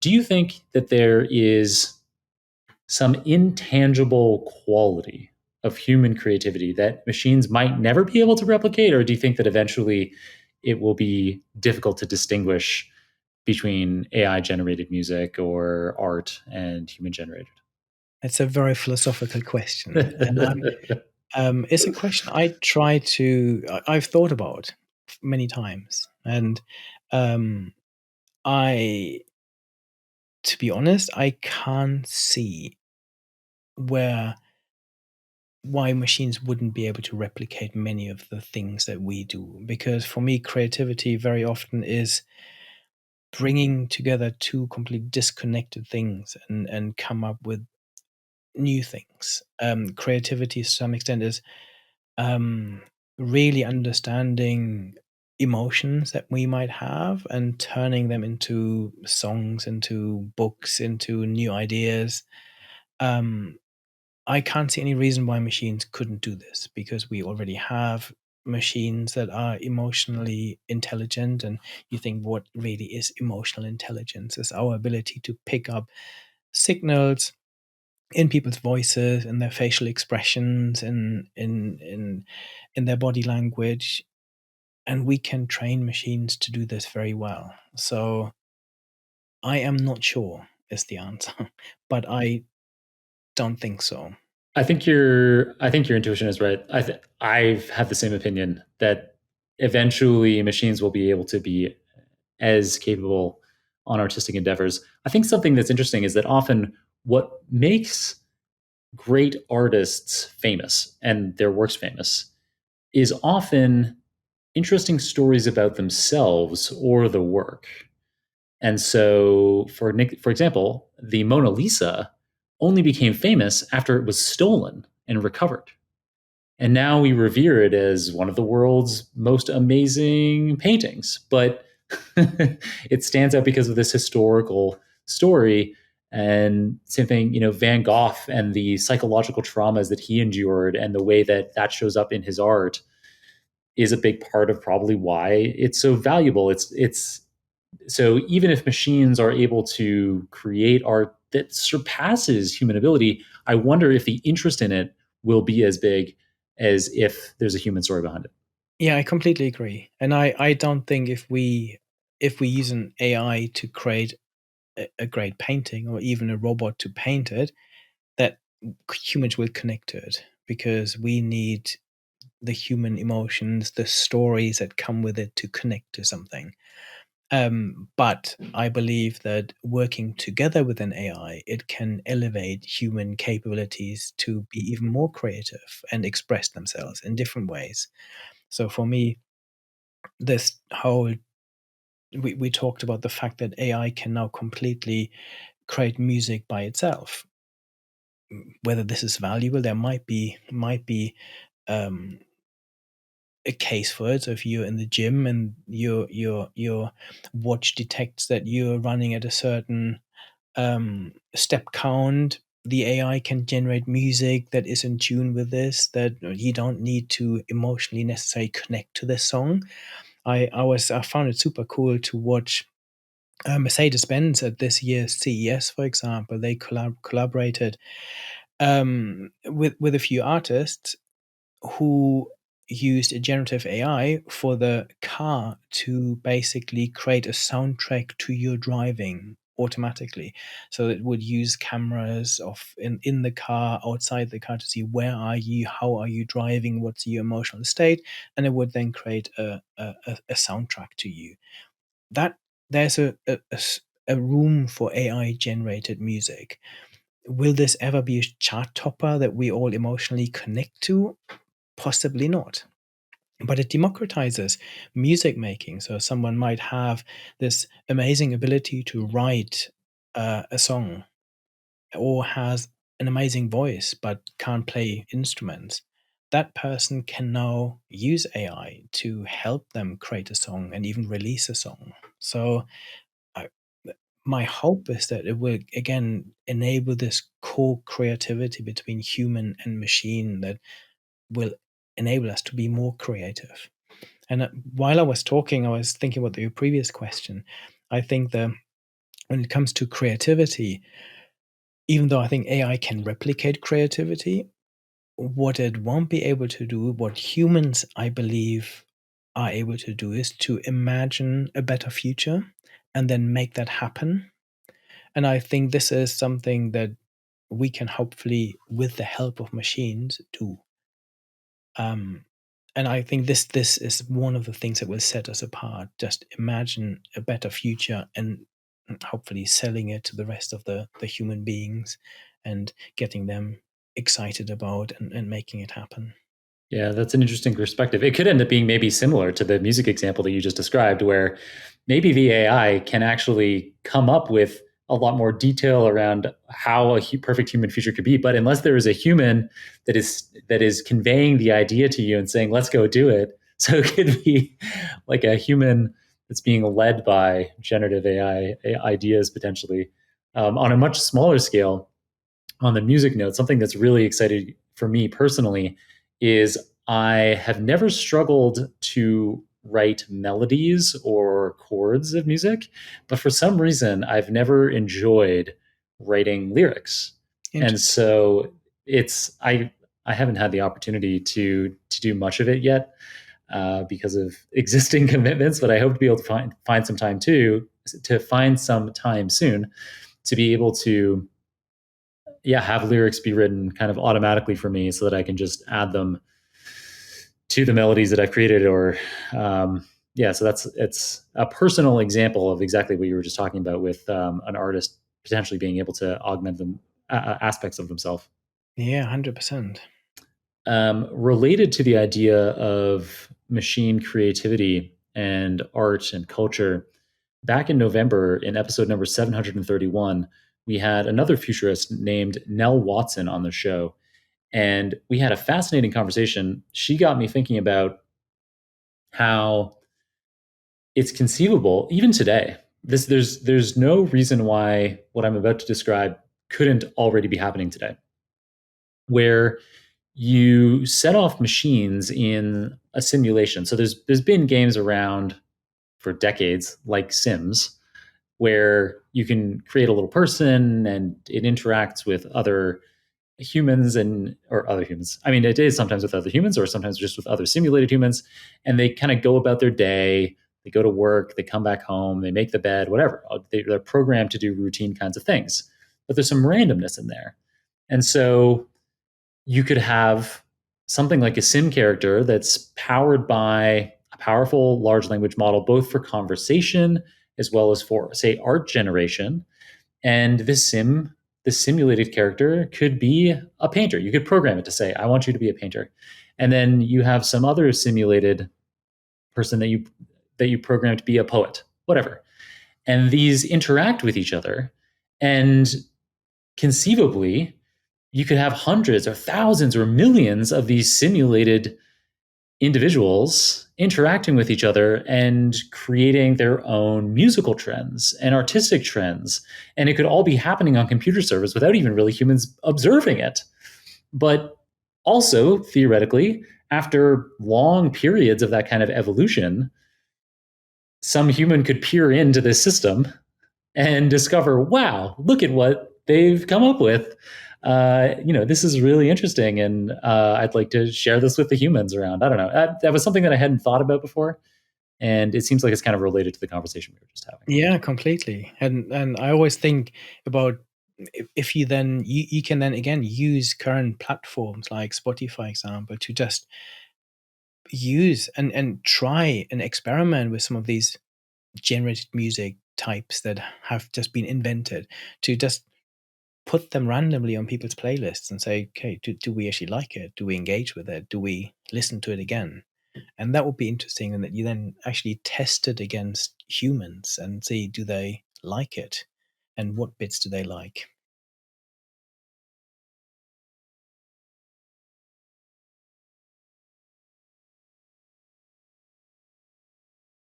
Do you think that there is some intangible quality of human creativity that machines might never be able to replicate? Or do you think that eventually it will be difficult to distinguish between AI generated music or art and human generated? It's a very philosophical question, and it's a question I've thought about many times, and um, I, to be honest, I can't see where why machines wouldn't be able to replicate many of the things that we do. Because for me, creativity very often is bringing together two completely disconnected things and come up with new things. Creativity, to some extent, is um, really understanding emotions that we might have and turning them into songs, into books, into new ideas. Um, I can't see any reason why machines couldn't do this because we already have machines that are emotionally intelligent. And you think, what really is emotional intelligence? Is our ability to pick up signals in people's voices, in their facial expressions, in their body language, and we can train machines to do this very well. So I am not sure is the answer, but I don't think so. I think your intuition is right. I've had the same opinion that eventually machines will be able to be as capable on artistic endeavors. I think something that's interesting is that often what makes great artists famous and their works famous is often interesting stories about themselves or the work. And so, for example, the Mona Lisa only became famous after it was stolen and recovered. And now we revere it as one of the world's most amazing paintings. But it stands out because of this historical story. And same thing, Van Gogh and the psychological traumas that he endured and the way that that shows up in his art is a big part of probably why it's so valuable. It's so even if machines are able to create art that surpasses human ability, I wonder if the interest in it will be as big as if there's a human story behind it. Yeah, I completely agree. And I don't think if we use an AI to create a great painting or even a robot to paint it, that humans will connect to it because we need the human emotions, the stories that come with it to connect to something. But I believe that working together with an AI, it can elevate human capabilities to be even more creative and express themselves in different ways. So for me, this whole we talked about the fact that AI can now completely create music by itself. Whether this is valuable, there might be um, a case for it. So if you're in the gym and your watch detects that you're running at a certain step count, the AI can generate music that is in tune with this. That you don't need to emotionally necessarily connect to this song. I found it super cool to watch Mercedes-Benz at this year's CES, for example. They collaborated with a few artists who used a generative AI for the car to basically create a soundtrack to your driving automatically. So it would use cameras of in the car, outside the car to see where are you, how are you driving, what's your emotional state, and it would then create a soundtrack to you. That there's a room for AI generated music. Will this ever be a chart topper that we all emotionally connect to? Possibly not. But it democratizes music making. So someone might have this amazing ability to write a song or has an amazing voice but can't play instruments. That person can now use AI to help them create a song and even release a song. So I, my hope is that it will again enable this co-creativity between human and machine that will enable us to be more creative. And while I was talking, I was thinking about your previous question. I think when it comes to creativity, even though I think AI can replicate creativity, what it won't be able to do, what humans, I believe, are able to do, is to imagine a better future and then make that happen. And I think this is something that we can hopefully, with the help of machines, do. Um, and I think this is one of the things that will set us apart. Just imagine a better future and hopefully selling it to the rest of the human beings and getting them excited about and making it happen. Yeah, that's an interesting perspective. It could end up being maybe similar to the music example that you just described, where maybe the AI can actually come up with a lot more detail around how a perfect human future could be. But unless there is a human that is conveying the idea to you and saying, "Let's go do it," so it could be like a human that's being led by generative AI ideas potentially on a much smaller scale. On the music note, something that's really exciting for me personally is I have never struggled to write melodies or chords of music, but for some reason, I've never enjoyed writing lyrics. And Interesting. so it's I haven't had the opportunity to do much of it yet because of existing commitments, but I hope to be able to find some time too to find some time soon to be able to have lyrics be written kind of automatically for me so that I can just add them to the melodies that I've created or so it's a personal example of exactly what you were just talking about with an artist potentially being able to augment them aspects of themselves. Yeah, 100%. Related to the idea of machine creativity and art and culture, back in November, in episode number 731, we had another futurist named Nell Watson on the show. And we had a fascinating conversation. She got me thinking about how it's conceivable, even today. There's no reason why what I'm about to describe couldn't already be happening today. Where you set off machines in a simulation. So there's been games around for decades, like Sims, where you can create a little person and it interacts with other humans and or other humans. I mean, it is sometimes with other humans or sometimes just with other simulated humans, and they kind of go about their day. They go to work, they come back home, they make the bed, whatever. They're programmed to do routine kinds of things, but there's some randomness in there, and so you could have something like a sim character that's powered by a powerful large language model, both for conversation as well as for, say, art generation. And this simulated character could be a painter. You could program it to say, I want you to be a painter. And then you have some other simulated person that you program to be a poet, whatever. And these interact with each other. And conceivably, you could have hundreds or thousands or millions of these simulated individuals interacting with each other and creating their own musical trends and artistic trends. And it could all be happening on computer servers without even really humans observing it. But also, theoretically, after long periods of that kind of evolution, some human could peer into this system and discover, wow, look at what they've come up with. This is really interesting, and I'd like to share this with the humans around. I don't know. That was something that I hadn't thought about before, and it seems like it's kind of related to the conversation we were just having. Yeah, completely. And I always think about if you then you can then again use current platforms like Spotify, example, to just use and try and experiment with some of these generated music types that have just been invented to just put them randomly on people's playlists and say, okay, do we actually like it? Do we engage with it? Do we listen to it again? And that would be interesting, and that you then actually test it against humans and see, do they like it? And what bits do they like?